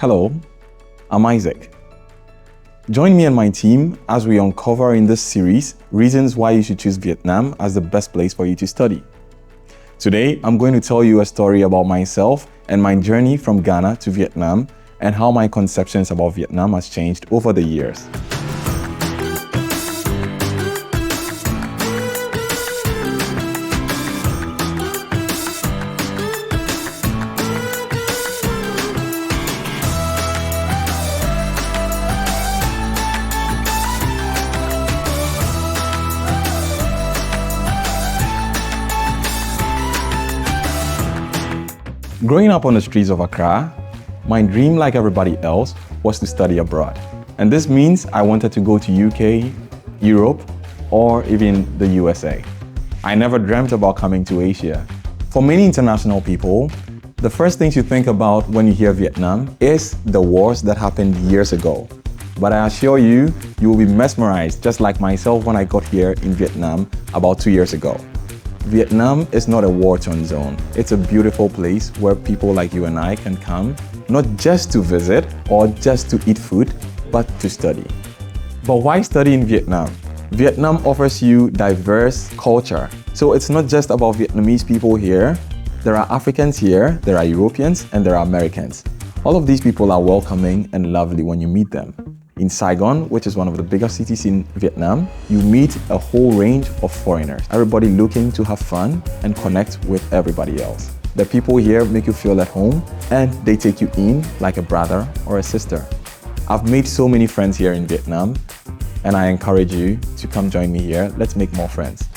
Hello, I'm Isaac. Join me and my team as we uncover in this series reasons why you should choose Vietnam as the best place for you to study. Today, I'm going to tell you a story about myself and my journey from Ghana to Vietnam and how my conceptions about Vietnam has changed over the years. Growing up on the streets of Accra, my dream, like everybody else, was to study abroad. And this means I wanted to go to UK, Europe, or even the USA. I never dreamt about coming to Asia. For many international people, the first thing you think about when you hear Vietnam is the wars that happened years ago. But I assure you, you will be mesmerized, just like myself when I got here in Vietnam about 2 years ago. Vietnam is not a war-torn zone. It's a beautiful place where people like you and I can come, not just to visit or just to eat food, but to study. But why study in Vietnam? Vietnam offers you diverse culture. So it's not just about Vietnamese people here. There are Africans here, there are Europeans, and there are Americans. All of these people are welcoming and lovely when you meet them. In Saigon, which is one of the biggest cities in Vietnam, you meet a whole range of foreigners, everybody looking to have fun and connect with everybody else. The people here make you feel at home and they take you in like a brother or a sister. I've made so many friends here in Vietnam and I encourage you to come join me here. Let's make more friends.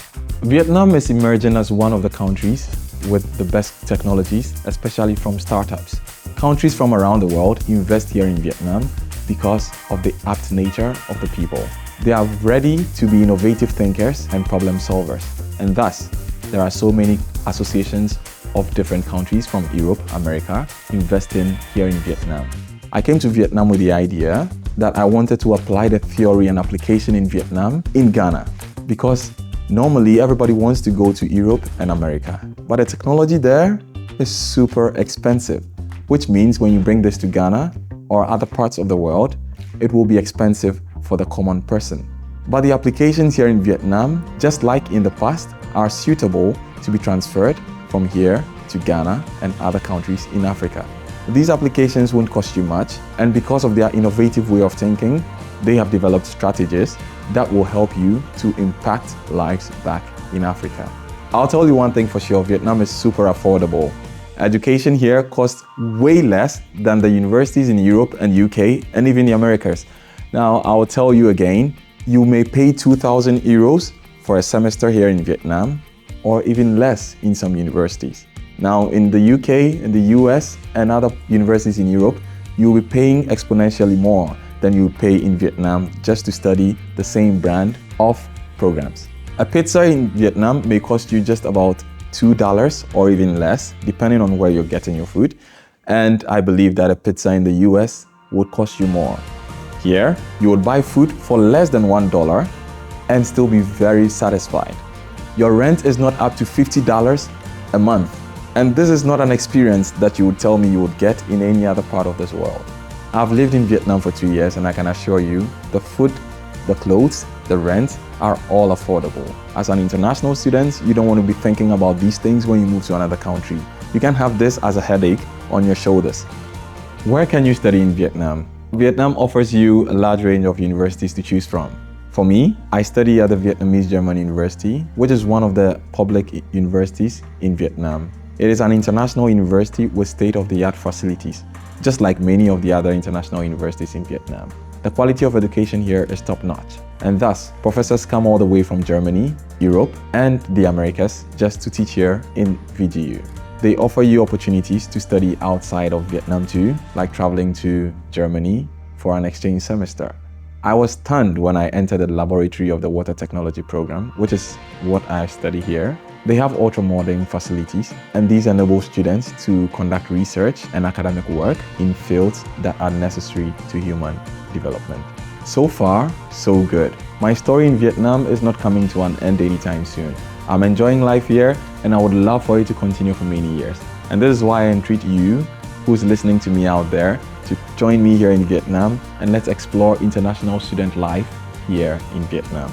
Vietnam is emerging as one of the countries with the best technologies, especially from startups. Countries from around the world invest here in Vietnam because of the apt nature of the people. They are ready to be innovative thinkers and problem solvers. And thus, there are so many associations of different countries from Europe, America, investing here in Vietnam. I came to Vietnam with the idea that I wanted to apply the theory and application in Vietnam in Ghana, because normally everybody wants to go to Europe and America. But the technology there is super expensive, which means when you bring this to Ghana, or other parts of the world, it will be expensive for the common person. But the applications here in Vietnam, just like in the past, are suitable to be transferred from here to Ghana and other countries in Africa. These applications won't cost you much, and because of their innovative way of thinking, they have developed strategies that will help you to impact lives back in Africa. I'll tell you one thing for sure, Vietnam is super affordable. Education here costs way less than the universities in Europe and UK and even the Americas. Now, I will tell you again, you may pay 2,000 euros for a semester here in Vietnam, or even less in some universities. Now, in the UK, in the US, and other universities in Europe, you will be paying exponentially more than you would pay in Vietnam just to study the same brand of programs. A pizza in Vietnam may cost you just about $2 or even less, depending on where you're getting your food. And I believe that a pizza in the US would cost you more. Here, you would buy food for less than $1 and still be very satisfied. Your rent is not up to $50 a month. And this is not an experience that you would tell me you would get in any other part of this world. I've lived in Vietnam for 2 years and I can assure you, the food, the clothes, the rent are all affordable. As an international student, you don't want to be thinking about these things when you move to another country. You can have this as a headache on your shoulders. Where can you study in Vietnam? Vietnam offers you a large range of universities to choose from. For me, I study at the Vietnamese-German University, which is one of the public universities in Vietnam. It is an international university with state-of-the-art facilities, just like many of the other international universities in Vietnam. The quality of education here is top-notch, and thus, professors come all the way from Germany, Europe, and the Americas just to teach here in VGU. They offer you opportunities to study outside of Vietnam too, like traveling to Germany for an exchange semester. I was stunned when I entered the laboratory of the water technology program, which is what I study here. They have ultra-modern facilities, and these enable students to conduct research and academic work in fields that are necessary to human development. So far, so good. My story in Vietnam is not coming to an end anytime soon. I'm enjoying life here, and I would love for it to continue for many years. And this is why I entreat you who's listening to me out there to join me here in Vietnam, and let's explore international student life here in Vietnam.